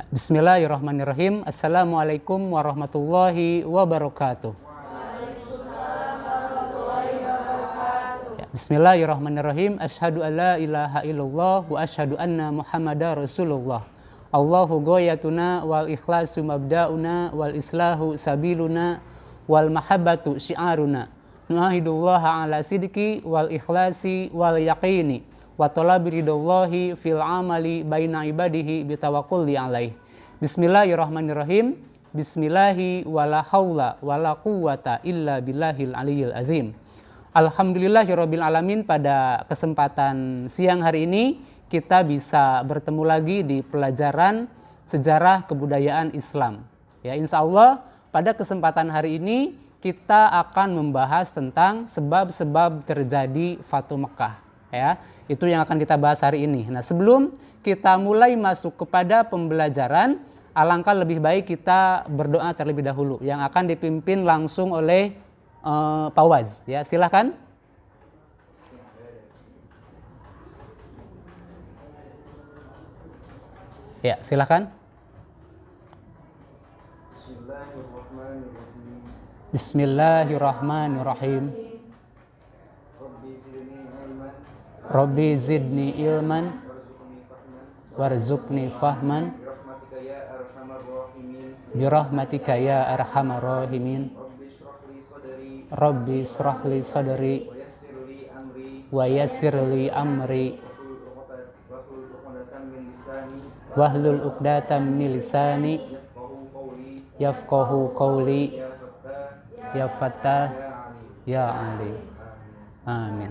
Bismillahirrahmanirrahim. Assalamualaikum warahmatullahi wabarakatuh. Bismillahirrahmanirrahim. Asyhadu an la ilaha illallah wa asyhadu anna Muhammadar Rasulullah. Allahu ghayatuna wal ikhlasu mabda'una wal islahu sabiluna wal mahabbatu syi'aruna. Nu'ahidullaha ala sidqi wal ikhlasi wal yaqini wa talabi ridallahi fil amali baina ibadihi bitawakkulli alaih. Bismillahirrahmanirrahim. Bismillahi wala haula wala quwwata illa billahil aliyil azim. Alhamdulillahirabbil alamin, pada kesempatan siang hari ini kita bisa bertemu lagi di pelajaran sejarah kebudayaan Islam. Ya, insya Allah pada kesempatan hari ini kita akan membahas tentang sebab-sebab terjadi Fatu Mekah. Ya, itu yang akan kita bahas hari ini. Nah, sebelum kita mulai masuk kepada pembelajaran, alangkah lebih baik kita berdoa terlebih dahulu yang akan dipimpin langsung oleh Pak Waz. Ya, silakan. Ya, silakan. Bismillahirrahmanirrahim. Rabbi zidni ilman warzuqni fahman birahmatika ya arhamar rahimin. Rabbi shrahli sadri wa yassirli amri wahlul uqdatam min lisani yafqahu qawli ya Fattah ya Ali. Amin.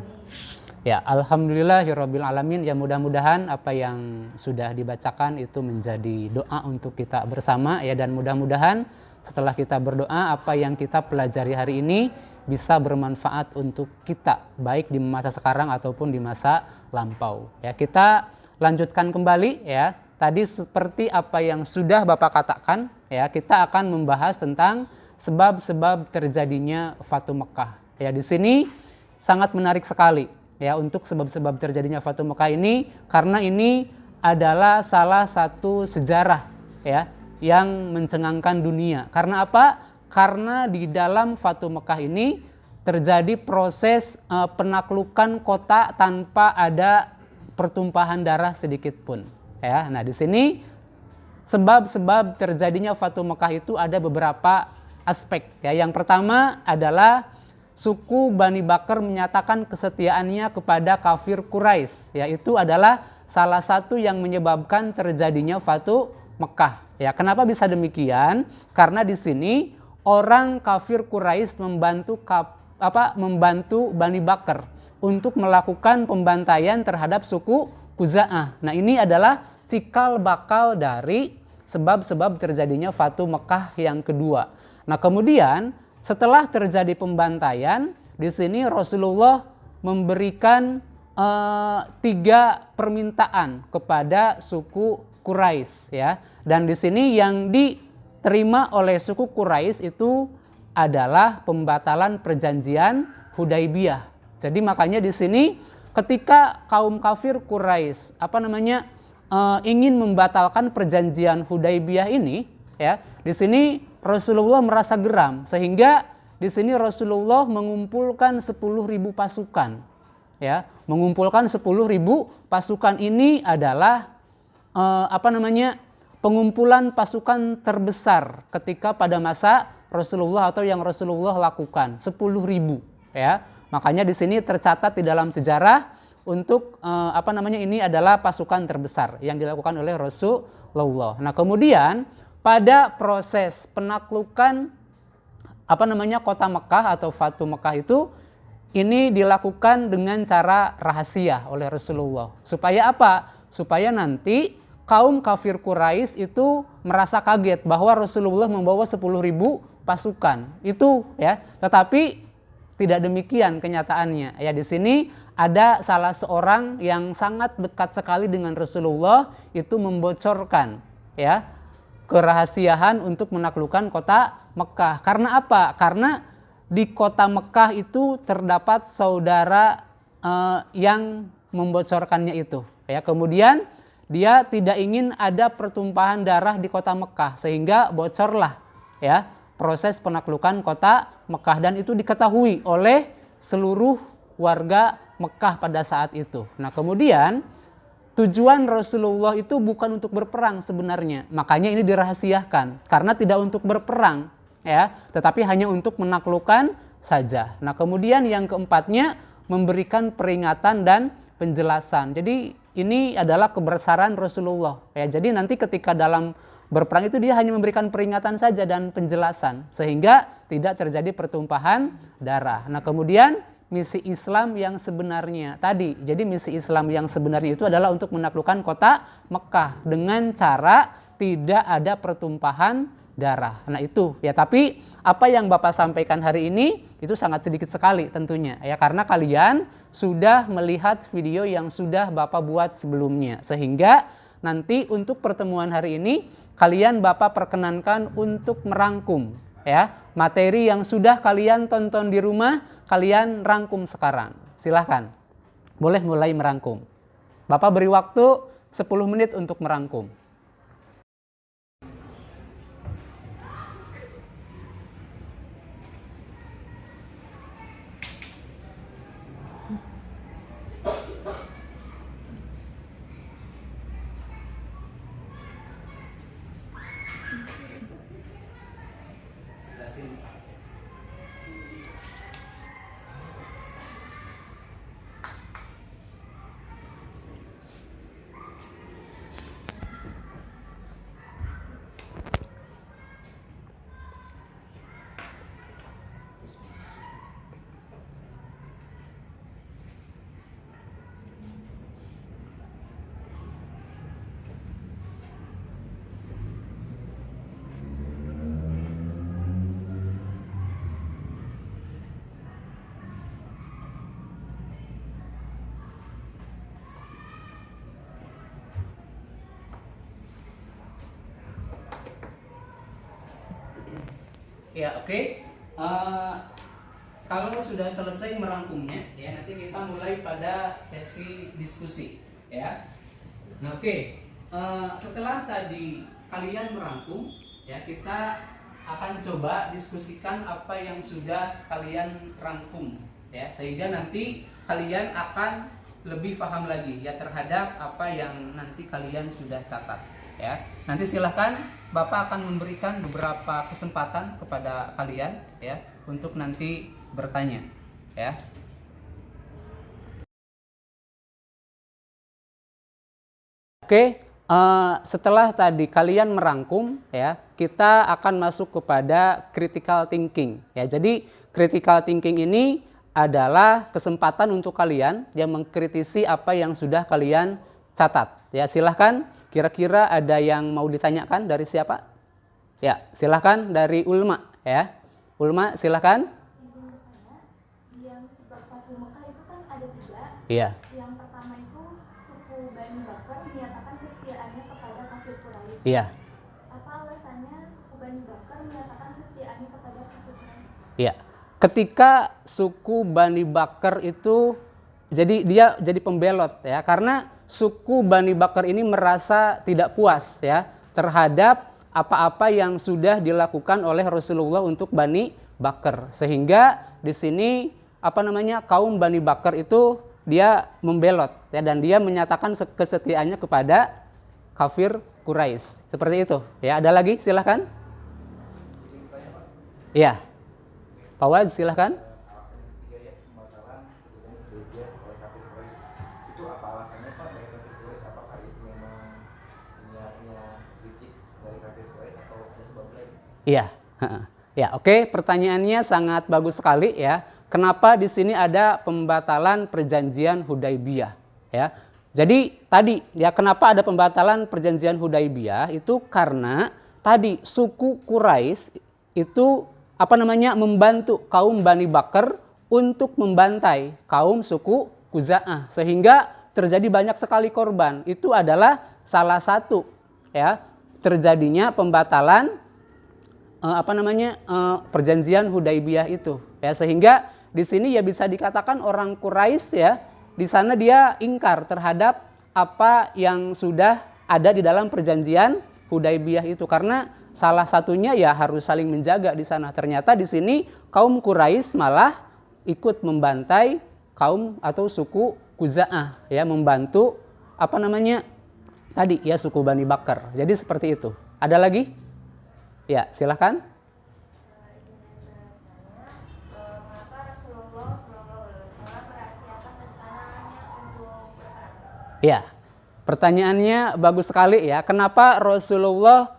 Ya, alhamdulillahirabbil alamin. Ya, mudah-mudahan apa yang sudah dibacakan itu menjadi doa untuk kita bersama ya, dan mudah-mudahan setelah kita berdoa apa yang kita pelajari hari ini bisa bermanfaat untuk kita baik di masa sekarang ataupun di masa lampau. Ya, kita lanjutkan kembali ya. Tadi seperti apa yang sudah Bapak katakan ya, kita akan membahas tentang sebab-sebab terjadinya Fatu Mekah. Ya, di sini sangat menarik sekali ya untuk sebab-sebab terjadinya Fatu Mekah ini, karena ini adalah salah satu sejarah ya yang mencengangkan dunia. Karena apa? Karena di dalam Fatu Mekah ini terjadi proses penaklukan kota tanpa ada pertumpahan darah sedikit pun. Ya, nah di sini sebab-sebab terjadinya Fatu Mekah itu ada beberapa aspek. Ya, yang pertama adalah suku Bani Bakar menyatakan kesetiaannya kepada kafir Quraisy. Ya, itu adalah salah satu yang menyebabkan terjadinya Fatu Mekah. Ya, kenapa bisa demikian? Karena di sini orang kafir Quraisy membantu Bani Bakar untuk melakukan pembantaian terhadap suku Khuza'ah. Nah, ini adalah cikal bakal dari sebab-sebab terjadinya Fatu Mekah yang kedua. Nah, kemudian setelah terjadi pembantaian, di sini Rasulullah memberikan 3 permintaan kepada suku Quraisy ya. Dan di sini yang diterima oleh suku Quraisy itu adalah pembatalan perjanjian Hudaibiyah. Jadi makanya di sini ketika kaum kafir Quraisy ingin membatalkan perjanjian Hudaibiyah ini ya, di sini Rasulullah merasa geram, sehingga di sini Rasulullah mengumpulkan 10.000 pasukan. Ya, mengumpulkan 10.000 pasukan ini adalah pengumpulan pasukan terbesar ketika pada masa Rasulullah atau yang Rasulullah lakukan 10.000 ya. Makanya di sini tercatat di dalam sejarah untuk ini adalah pasukan terbesar yang dilakukan oleh Rasulullah. Nah, kemudian pada proses penaklukan kota Mekah atau Fatu Mekah itu, ini dilakukan dengan cara rahasia oleh Rasulullah. Supaya apa? Supaya nanti kaum kafir Quraisy itu merasa kaget bahwa Rasulullah membawa 10.000 pasukan. Itu ya. Tetapi tidak demikian kenyataannya. Ya, di sini ada salah seorang yang sangat dekat sekali dengan Rasulullah itu membocorkan ya kerahasiaan untuk menaklukkan kota Mekah. Karena apa? Karena di kota Mekah itu terdapat saudara yang membocorkannya itu. Ya, kemudian dia tidak ingin ada pertumpahan darah di kota Mekah, sehingga bocorlah ya proses penaklukan kota Mekah, dan itu diketahui oleh seluruh warga Mekah pada saat itu. Nah, kemudian tujuan Rasulullah itu bukan untuk berperang sebenarnya, makanya ini dirahasiakan karena tidak untuk berperang ya, tetapi hanya untuk menaklukkan saja. Nah, kemudian yang keempatnya memberikan peringatan dan penjelasan. Jadi ini adalah kebesaran Rasulullah ya. Jadi nanti ketika dalam berperang itu dia hanya memberikan peringatan saja dan penjelasan sehingga tidak terjadi pertumpahan darah. Nah, kemudian misi Islam yang sebenarnya tadi. Jadi misi Islam yang sebenarnya itu adalah untuk menaklukkan kota Mekah dengan cara tidak ada pertumpahan darah. Nah, itu ya, tapi apa yang Bapak sampaikan hari ini itu sangat sedikit sekali tentunya ya, karena kalian sudah melihat video yang sudah Bapak buat sebelumnya, sehingga nanti untuk pertemuan hari ini kalian Bapak perkenankan untuk merangkum ya materi yang sudah kalian tonton di rumah, kalian rangkum sekarang. Silahkan, boleh mulai merangkum. Bapak beri waktu 10 menit untuk merangkum. Ya, oke. Kalau sudah selesai merangkumnya, ya nanti kita mulai pada sesi diskusi, ya. Nah, oke. Setelah tadi kalian merangkum, ya kita akan coba diskusikan apa yang sudah kalian rangkum, ya, sehingga nanti kalian akan lebih paham lagi ya terhadap apa yang nanti kalian sudah catat, ya. Nanti silahkan Bapak akan memberikan beberapa kesempatan kepada kalian ya untuk nanti bertanya ya. Oke, setelah tadi kalian merangkum ya, kita akan masuk kepada critical thinking ya. Jadi critical thinking ini adalah kesempatan untuk kalian yang mengkritisi apa yang sudah kalian catat ya. Silahkan, kira-kira ada yang mau ditanyakan dari siapa? Ya, silahkan dari Ulma ya. Ulma, silahkan. Yang sebab Fathu Mekah itu kan ada 3. Iya. Yang pertama itu suku Bani Bakar menyatakan kesetiaannya kepada kafir Quraisy. Iya. Apa alasannya suku Bani Bakar menyatakan kesetiaannya kepada kafir Quraisy? Iya. Ketika suku Bani Bakar itu dia jadi pembelot ya, karena suku Bani Bakar ini merasa tidak puas ya terhadap apa-apa yang sudah dilakukan oleh Rasulullah untuk Bani Bakar, sehingga di sini kaum Bani Bakar itu dia membelot ya, dan dia menyatakan kesetiaannya kepada kafir Quraisy. Seperti itu ya. Ada lagi, silahkan. Iya, Pak Wad, silahkan. Iya, ya, oke. Pertanyaannya sangat bagus sekali ya. Kenapa di sini ada pembatalan perjanjian Hudaibiyah? Ya, jadi tadi ya kenapa ada pembatalan perjanjian Hudaibiyah itu karena tadi suku Quraisy itu membantu kaum Bani Bakar untuk membantai kaum suku Khuza'ah, sehingga terjadi banyak sekali korban. Itu adalah salah satu ya terjadinya pembatalan perjanjian Hudaibiyah itu ya, sehingga di sini ya bisa dikatakan orang Quraisy ya di sana dia ingkar terhadap apa yang sudah ada di dalam perjanjian Hudaibiyah itu, karena salah satunya ya harus saling menjaga di sana. Ternyata di sini kaum Quraisy malah ikut membantai kaum atau suku Khuza'ah, ya, membantu apa namanya tadi ya suku Bani Bakar. Jadi seperti itu. Ada lagi? Ya, silahkan. Mengapa Rasulullah SAW merahasiakan rencananya untuk berperang? Ya, pertanyaannya bagus sekali ya. Kenapa Rasulullah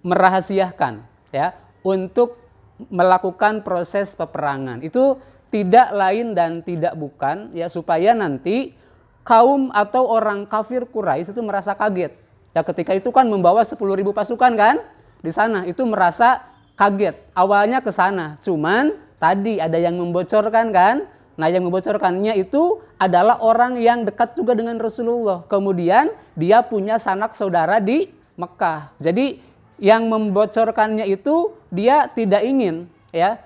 merahasiakan ya untuk melakukan proses peperangan? Itu tidak lain dan tidak bukan ya supaya nanti kaum atau orang kafir Quraisy itu merasa kaget. Ya ketika itu kan membawa 10.000 pasukan kan di sana, itu merasa kaget. Awalnya ke sana, cuman tadi ada yang membocorkan kan. Nah, yang membocorkannya itu adalah orang yang dekat juga dengan Rasulullah. Kemudian dia punya sanak saudara di Mekah. Jadi yang membocorkannya itu dia tidak ingin ya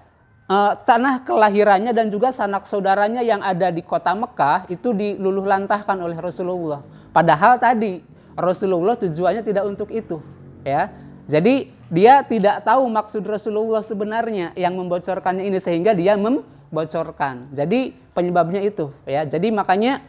tanah kelahirannya dan juga sanak saudaranya yang ada di kota Mekah itu diluluh lantahkan oleh Rasulullah. Padahal tadi Rasulullah tujuannya tidak untuk itu, ya. Jadi dia tidak tahu maksud Rasulullah sebenarnya yang membocorkannya ini sehingga dia membocorkan. Jadi penyebabnya itu, ya. Jadi makanya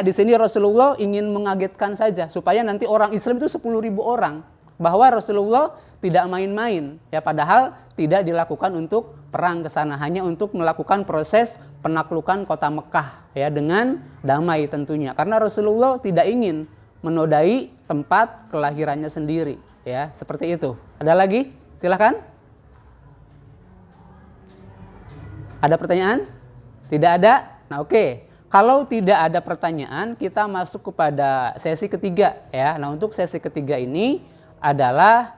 di sini Rasulullah ingin mengagetkan saja supaya nanti orang Islam itu 10.000 orang bahwa Rasulullah tidak main-main, ya, padahal tidak dilakukan untuk perang ke sana, hanya untuk melakukan proses penaklukan kota Mekah ya dengan damai tentunya, karena Rasulullah tidak ingin menodai tempat kelahirannya sendiri, ya, seperti itu. Ada lagi? Silahkan. Ada pertanyaan? Tidak ada? Nah, oke. Kalau tidak ada pertanyaan, kita masuk kepada sesi ketiga ya. Nah, untuk sesi ketiga ini adalah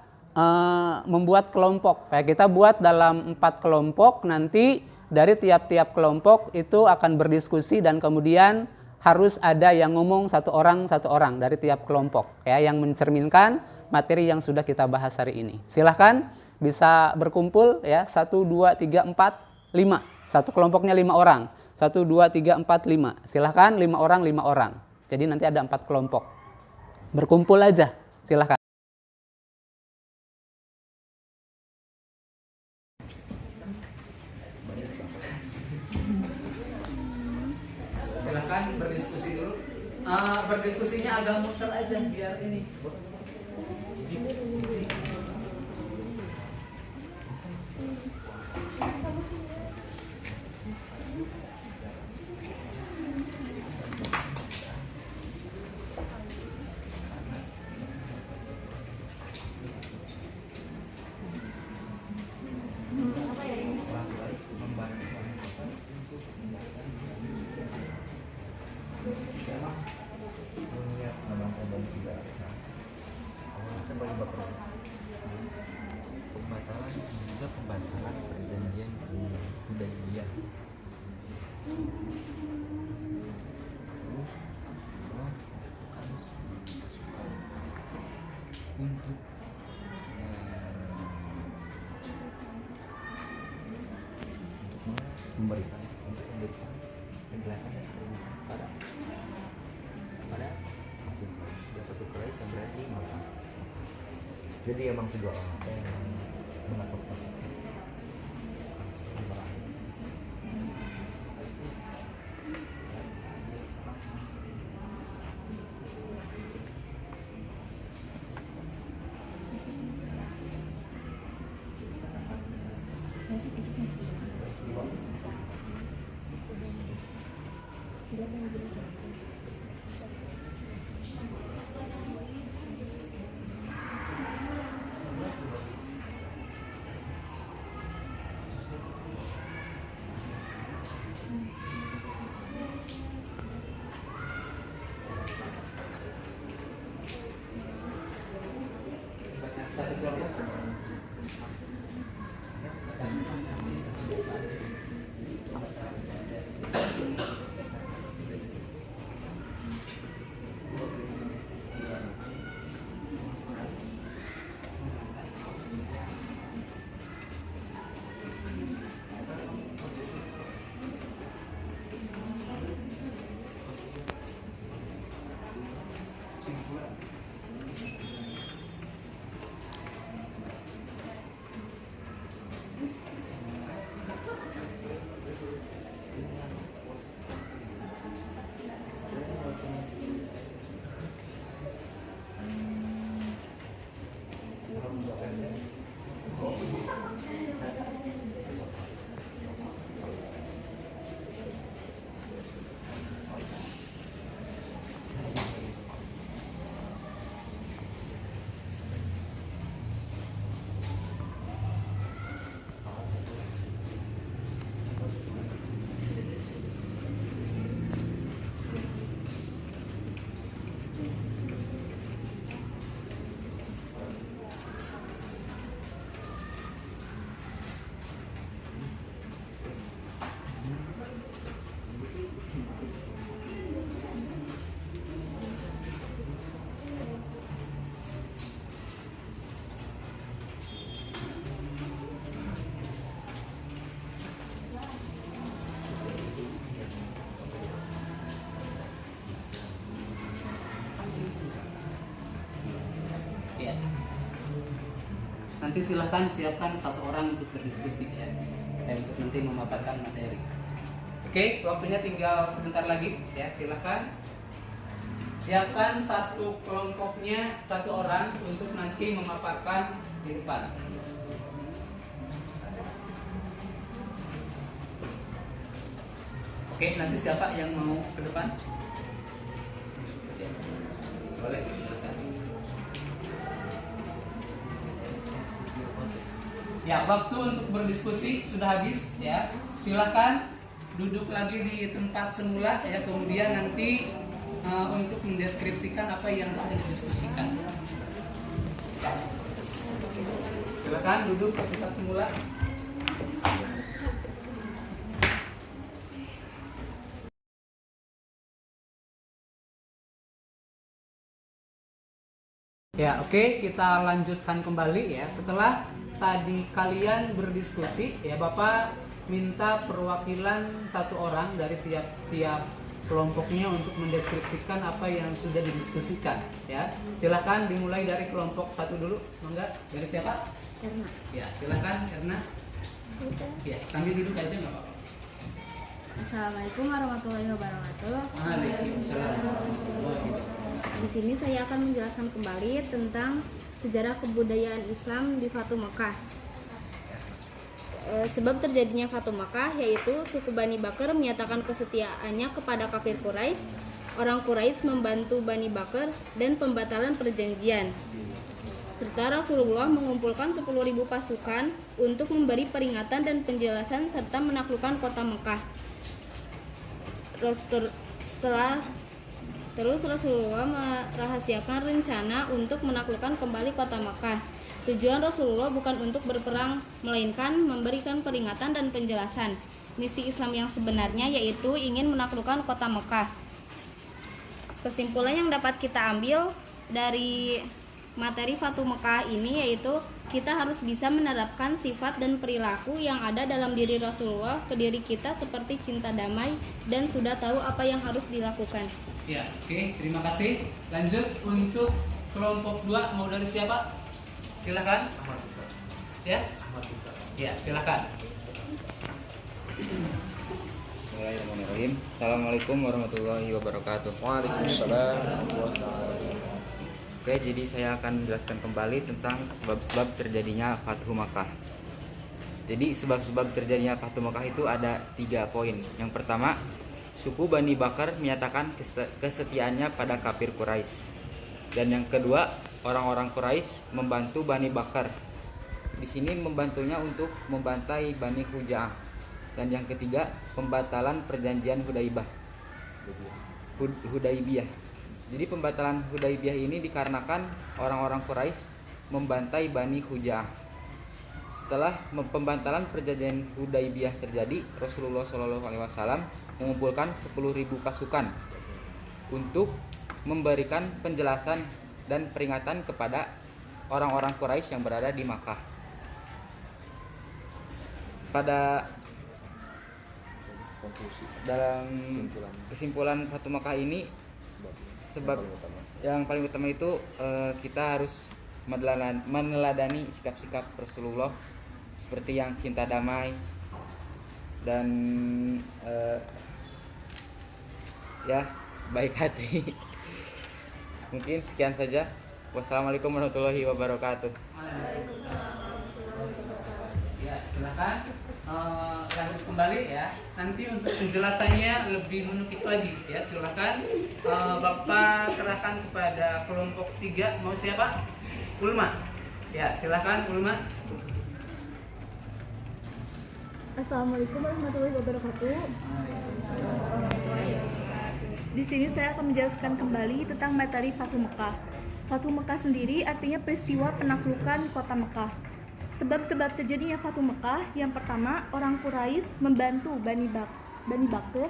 membuat kelompok. Ya, kita buat dalam 4 kelompok, nanti dari tiap-tiap kelompok itu akan berdiskusi dan kemudian harus ada yang ngomong satu orang dari tiap kelompok ya, yang mencerminkan materi yang sudah kita bahas hari ini. Silahkan bisa berkumpul ya, 1, 2, 3, 4, 5. Satu kelompoknya 5 orang. 1, 2, 3, 4, 5. Silahkan 5 orang. Jadi nanti ada 4 kelompok. Berkumpul aja, silahkan. Silahkan berdiskusi dulu. Berdiskusinya agak muter aja biar ini. Pembatalan perjanjian Hudaibiyah. Untuk memberikan penjelasan pada kafir Quraisy yang berarti Makkah. Jadi emang kedua orang yang menakutkan. nanti silahkan siapkan satu orang untuk berdiskusi ya, untuk nanti memaparkan materi. Oke, waktunya tinggal sebentar lagi ya, silahkan siapkan satu kelompoknya, satu orang untuk nanti memaparkan di depan. Oke, nanti siapa yang mau ke depan? Boleh, silakan. Ya, waktu untuk berdiskusi sudah habis ya. Silakan duduk lagi di tempat semula ya. Kemudian nanti untuk mendeskripsikan apa yang sudah didiskusikan. Silakan duduk ke tempat semula. Ya, oke, kita lanjutkan kembali ya. Setelah tadi kalian berdiskusi, ya Bapak minta perwakilan satu orang dari tiap-tiap kelompoknya untuk mendeskripsikan apa yang sudah didiskusikan. Ya, silakan dimulai dari kelompok satu dulu, mangga. Dari siapa? Karena Ya, silakan karena. Ya, sambil duduk aja nggak apa-apa. Assalamualaikum warahmatullahi wabarakatuh. Waalaikumsalam warahmatullahi wabarakatuh. Di sini saya akan menjelaskan kembali tentang sejarah kebudayaan Islam di Fatu Mekah. Sebab terjadinya Fatu Mekah yaitu suku Bani Bakar menyatakan kesetiaannya kepada kafir Quraisy. Orang Quraisy membantu Bani Bakar dan pembatalan perjanjian. Serta Rasulullah mengumpulkan 10.000 pasukan untuk memberi peringatan dan penjelasan serta menaklukkan kota Mekah. Terus Rasulullah merahasiakan rencana untuk menaklukkan kembali kota Mekah. Tujuan Rasulullah bukan untuk berperang, melainkan memberikan peringatan dan penjelasan. Misi Islam yang sebenarnya yaitu ingin menaklukkan kota Mekah. Kesimpulan yang dapat kita ambil dari materi Fatu Mekah ini yaitu kita harus bisa menerapkan sifat dan perilaku yang ada dalam diri Rasulullah ke diri kita seperti cinta damai dan sudah tahu apa yang harus dilakukan. Ya, oke, terima kasih. Lanjut untuk kelompok 2, mau dari siapa? Silakan. Ya? Ya, silakan. Bismillahirrahmanirrahim. Assalamualaikum warahmatullahi wabarakatuh. Waalaikumsalam. Oke, jadi saya akan menjelaskan kembali tentang sebab-sebab terjadinya Fathu Makkah. Jadi sebab-sebab terjadinya Fathu Makkah itu ada 3 poin. Yang pertama, suku Bani Bakar menyatakan kesetiaannya pada kafir Quraisy. Dan yang kedua, orang-orang Quraisy membantu Bani Bakar. Di sini membantunya untuk membantai Bani Huja'ah. Dan yang ketiga, pembatalan perjanjian Hudaibiyah. Jadi pembatalan Hudaibiyah ini dikarenakan orang-orang Quraisy membantai Bani Huja'ah. Setelah pembatalan perjanjian Hudaibiyah terjadi, Rasulullah SAW mengumpulkan 10.000 pasukan untuk memberikan penjelasan dan peringatan kepada orang-orang Quraisy yang berada di Makkah. Pada dalam kesimpulan Fatu Makkah ini, sebab yang paling utama itu kita harus meneladani sikap-sikap Rasulullah seperti yang cinta damai dan ya baik hati. Mungkin sekian saja. Wassalamualaikum warahmatullahi wabarakatuh. Ya, silakan lanjut kembali ya. Nanti untuk penjelasannya lebih menukik lagi ya. Silakan Bapak serahkan kepada kelompok 3. Mau siapa? Ulma. Ya, silakan Ulma. Assalamualaikum warahmatullahi wabarakatuh. Di sini saya akan menjelaskan kembali tentang materi Fatu Mekah. Fatu Mekah sendiri artinya peristiwa penaklukan kota Mekah. Sebab-sebab terjadinya Fatu Mekah, yang pertama, orang Quraisy membantu Bani Bakr.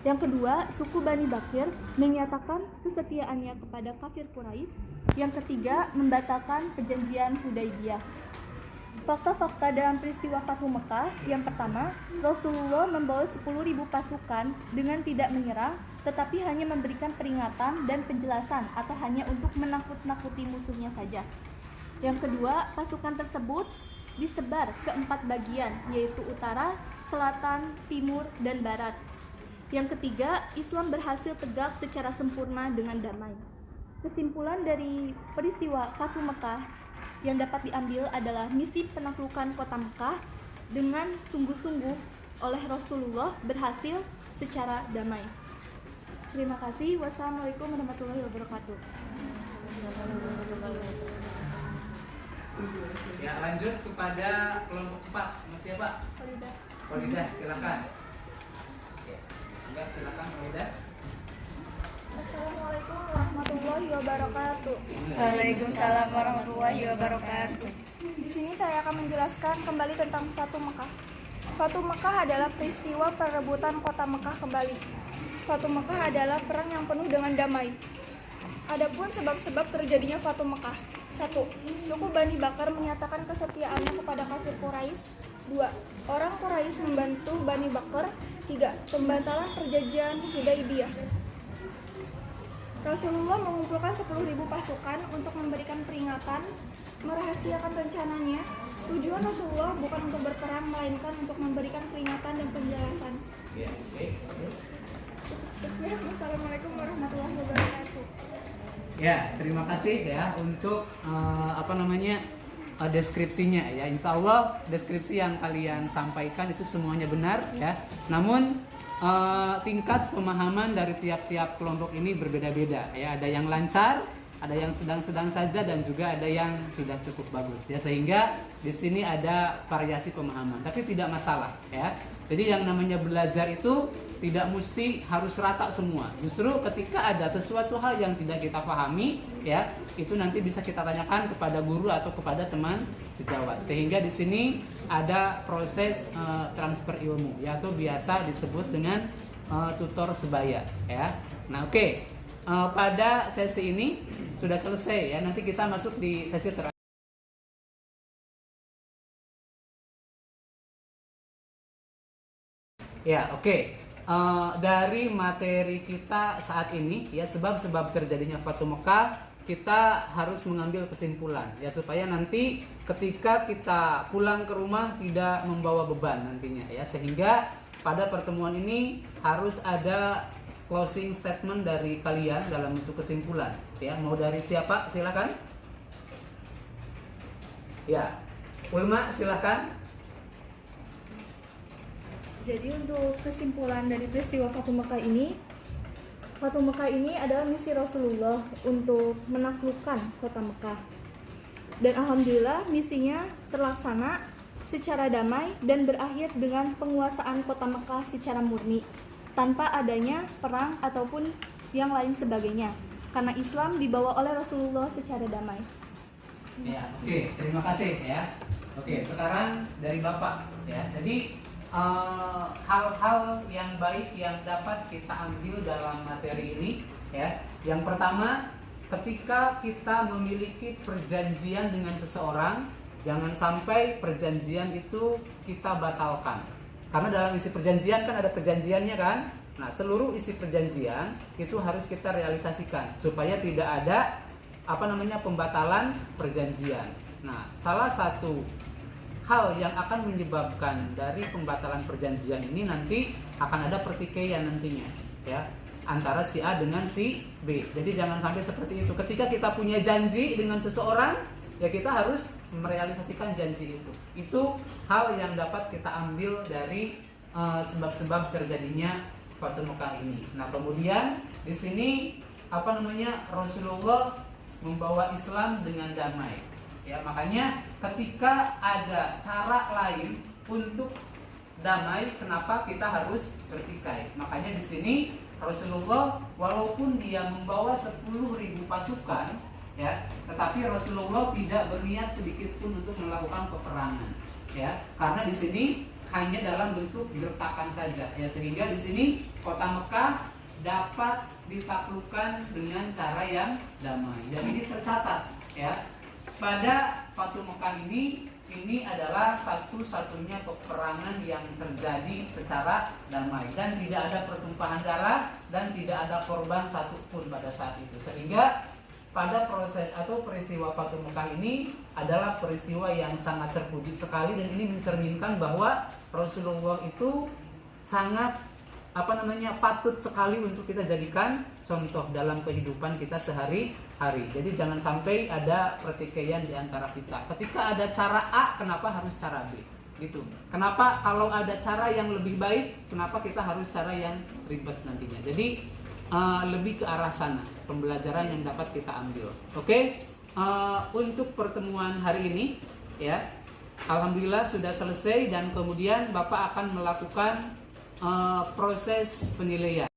Yang kedua, suku Bani Bakr menyatakan kesetiaannya kepada kafir Quraisy. Yang ketiga, membatalkan perjanjian Hudaibiyah. Fakta-fakta dalam peristiwa Fatu Mekah, yang pertama, Rasulullah membawa 10.000 pasukan dengan tidak menyerang, tetapi hanya memberikan peringatan dan penjelasan atau hanya untuk menakut-nakuti musuhnya saja. Yang kedua, pasukan tersebut disebar ke 4 bagian, yaitu utara, selatan, timur, dan barat. Yang ketiga, Islam berhasil tegak secara sempurna dengan damai. Kesimpulan dari peristiwa Fathu Mekah yang dapat diambil adalah misi penaklukan kota Mekah dengan sungguh-sungguh oleh Rasulullah berhasil secara damai. Terima kasih. Wassalamualaikum warahmatullahi wabarakatuh. Ya, lanjut kepada kelompok 4. Masih ya, Pak? Walidah, silakan. Ya, silakan Walidah. Assalamualaikum warahmatullahi wabarakatuh. Waalaikumsalam warahmatullahi wabarakatuh. Di sini saya akan menjelaskan kembali tentang Fathu Mekah. Fathu Mekah adalah peristiwa perebutan kota Mekah kembali. Fathu Mekah adalah perang yang penuh dengan damai. Adapun sebab-sebab terjadinya Fathu Mekah. 1. Suku Bani Bakar menyatakan kesetiaannya kepada kafir Quraisy. 2. Orang Quraisy membantu Bani Bakar. 3. Pembatalan perjanjian Hudaybiyah. Rasulullah mengumpulkan 10.000 pasukan untuk memberikan peringatan, merahasiakan rencananya. Tujuan Rasulullah bukan untuk berperang, melainkan untuk memberikan peringatan dan penjelasan. Sekian, wassalamualaikum warahmatullahi wabarakatuh. Ya, terima kasih ya untuk deskripsinya ya. Insya Allah deskripsi yang kalian sampaikan itu semuanya benar ya. Namun tingkat pemahaman dari tiap-tiap kelompok ini berbeda-beda ya. Ada yang lancar, ada yang sedang-sedang saja, dan juga ada yang sudah cukup bagus ya. Sehingga di sini ada variasi pemahaman, tapi tidak masalah ya. Jadi yang namanya belajar itu tidak mesti harus rata semua. Justru ketika ada sesuatu hal yang tidak kita pahami ya, itu nanti bisa kita tanyakan kepada guru atau kepada teman sejawat. Sehingga di sini ada proses transfer ilmu, yaitu biasa disebut dengan tutor sebaya ya. Nah, oke. Pada sesi ini sudah selesai ya. Nanti kita masuk di sesi terakhir. Ya, oke. Dari materi kita saat ini ya, sebab-sebab terjadinya Fathu Mekah, kita harus mengambil kesimpulan ya, supaya nanti ketika kita pulang ke rumah tidak membawa beban nantinya ya. Sehingga pada pertemuan ini harus ada closing statement dari kalian dalam bentuk kesimpulan ya. Mau dari siapa? Silakan. Ya, Ulma silakan. Jadi untuk kesimpulan dari peristiwa Fathu Mekah ini adalah misi Rasulullah untuk menaklukkan kota Mekah. Dan alhamdulillah misinya terlaksana secara damai dan berakhir dengan penguasaan kota Mekah secara murni, tanpa adanya perang ataupun yang lain sebagainya, karena Islam dibawa oleh Rasulullah secara damai. Ya, oke, terima kasih ya. Oke, sekarang dari Bapak ya. Jadi hal-hal yang baik yang dapat kita ambil dalam materi ini ya. Yang pertama, ketika kita memiliki perjanjian dengan seseorang, jangan sampai perjanjian itu kita batalkan. Karena dalam isi perjanjian kan ada perjanjiannya kan. Nah, seluruh isi perjanjian itu harus kita realisasikan supaya tidak ada pembatalan perjanjian. Nah, salah satu hal yang akan menyebabkan dari pembatalan perjanjian ini nanti akan ada pertikaian nantinya ya, antara si A dengan si B. Jadi jangan sampai seperti itu. Ketika kita punya janji dengan seseorang, ya kita harus merealisasikan janji itu. Itu hal yang dapat kita ambil dari sebab-sebab terjadinya Fathu Mekah ini. Nah, kemudian di sini Rasulullah membawa Islam dengan damai. Ya, makanya ketika ada cara lain untuk damai, kenapa kita harus bertikai? Makanya di sini Rasulullah walaupun dia membawa 10.000 pasukan ya, tetapi Rasulullah tidak berniat sedikit pun untuk melakukan peperangan ya, karena di sini hanya dalam bentuk gertakan saja ya, sehingga di sini kota Mekah dapat ditaklukkan dengan cara yang damai. Dan ini tercatat ya. Pada Fathu Mekah ini adalah satu-satunya peperangan yang terjadi secara damai dan tidak ada pertumpahan darah dan tidak ada korban satupun pada saat itu. Sehingga pada proses atau peristiwa Fathu Mekah ini adalah peristiwa yang sangat terpuji sekali, dan ini mencerminkan bahwa Rasulullah itu sangat patut sekali untuk kita jadikan contoh dalam kehidupan kita sehari-hari. Jadi jangan sampai ada pertikaian di antara kita. Ketika ada cara A, kenapa harus cara B? Gitu. Kenapa kalau ada cara yang lebih baik, kenapa kita harus cara yang ribet nantinya? Jadi lebih ke arah sana pembelajaran yang dapat kita ambil. Oke? Untuk pertemuan hari ini ya, alhamdulillah sudah selesai, dan kemudian Bapak akan melakukan proses penilaian